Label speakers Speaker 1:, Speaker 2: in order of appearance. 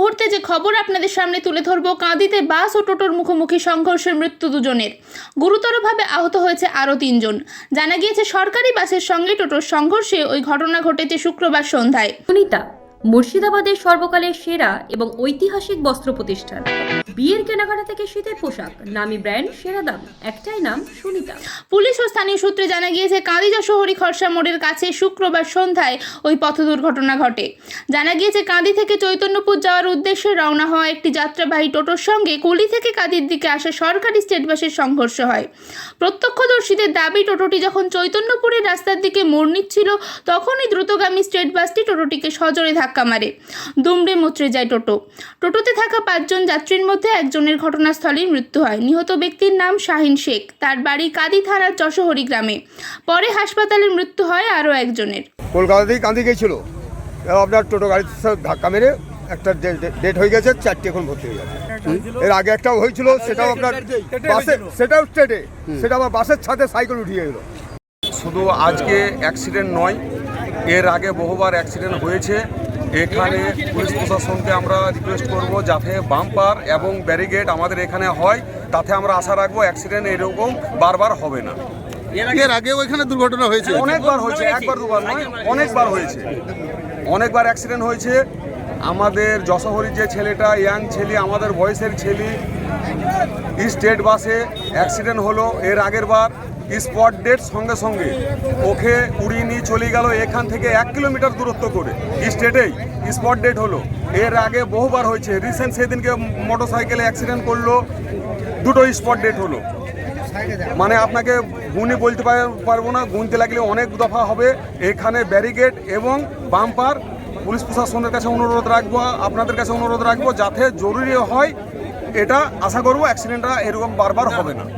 Speaker 1: মুহূর্তে যে খবর আপনাদের সামনে তুলে ধরবো, কাঁদিতে বাস ও টোটোর মুখোমুখি সংঘর্ষে মৃত্যু দুজনের, গুরুতরভাবে আহত হয়েছে আরও 3 জন। জানা গিয়েছে সরকারি বাসের সঙ্গে টোটোর সংঘর্ষে ওই ঘটনা ঘটেছে শুক্রবার সন্ধ্যায়।
Speaker 2: সুনিতা মুর্শিদাবাদের সর্বকালের সেরা এবং ঐতিহাসিক বস্ত্র প্রতিষ্ঠান। বিয়ের কেনাকাটা থেকে শীতের পোশাক, নামি ব্র্যান্ড, সেরা দাম, একটাই নাম সুনিতা।
Speaker 1: পুলিশ ও স্থানীয় সূত্রে জানা গিয়েছে কাঁদি যশোহরী খরসা মোড়ের কাছে শুক্রবার সন্ধ্যায় ওই পথ দুর্ঘটনা ঘটে। জানা গিয়েছে কাঁদি থেকে চৈতন্যপুর যাওয়ার উদ্দেশ্যে রওনা হওয়া একটি যাত্রাবাহী টোটোর সঙ্গে কুলি থেকে কাঁদির দিকে আসা সরকারি স্টেট বাসের সংঘর্ষ হয়। প্রত্যক্ষদর্শীদের দাবি, টোটোটি যখন চৈতন্যপুরের রাস্তার দিকে মোড় নিচ্ছিল তখনই দ্রুতগামী স্টেট বাসটি টোটোটিকে সজোরে ধাক্কা মারে। দুমড়ে মুচড়ে যায় টোটোতে থাকা 5 জন যাত্রীর মধ্যে একজনের ঘটনাস্থলেই মৃত্যু হয়। নিহত ব্যক্তির নাম শাহিন শেখ, তার বাড়ি কাঁদি থানার যশোহরী গ্রামে। পরে হাসপাতালে মৃত্যু হয় আরও একজনের।
Speaker 3: কলকাতা থেকে কাঁদি গিয়েছিল, আপনার টোটো গাড়ির সাথে ধাক্কা মেরে একটা ডেট হয়ে গেছে, 4টি এখন ভর্তি হয়ে গেছে। এর আগে একটাও হয়েছিল, সেটাও আপনার বাসে, সেটাও স্টেটে, সেটা আবার বাসের ছাদে সাইকেল উঠিয়ে গেল।
Speaker 4: শুধু আজকে অ্যাক্সিডেন্ট নয়, এর আগে বহুবার অ্যাক্সিডেন্ট হয়েছে। এখানে পুলিশ প্রশাসনকে আমরা রিকোয়েস্ট করব যাতে বাম্পার এবং ব্যারিকেড আমাদের এখানে হয়, তাতে আমরা আশা রাখবো অ্যাক্সিডেন্ট এরকম বারবার হবে না।
Speaker 5: এর আগেও এখানে দুর্ঘটনা হয়েছে,
Speaker 4: অনেকবার হয়েছে, একবার দুবার নয়, অনেকবার হয়েছে, অনেকবার অ্যাক্সিডেন্ট হয়েছে। আমাদের যশোহরীর যে ছেলেটা, ইয়াং ছেলে, আমাদের বয়সের ছেলে, স্টেট বাসে অ্যাক্সিডেন্ট হলো। এর আগের বার স্পট ডেট সঙ্গে সঙ্গে ওকে উড়িয়ে নিয়ে চলে গেল এখান থেকে 1 কিলোমিটার দূরত্ব করে, স্টেটেই স্পট ডেট হলো। এর আগে বহুবার হয়েছে। রিসেন্ট সেদিনকে মোটর সাইকেলে অ্যাক্সিডেন্ট করলো, 2টো স্পট ডেট হলো। মানে আপনাকে গুণে বলতে পারবো না, গুনতে লাগলে অনেক দফা হবে। এখানে ব্যারিকেড এবং বাম্পার পুলিশ প্রশাসনের কাছে অনুরোধ রাখবো, আপনাদের কাছে অনুরোধ রাখবো যাতে জরুরি হয়, এটা আশা করবো অ্যাক্সিডেন্টটা এরকম বারবার হবে না।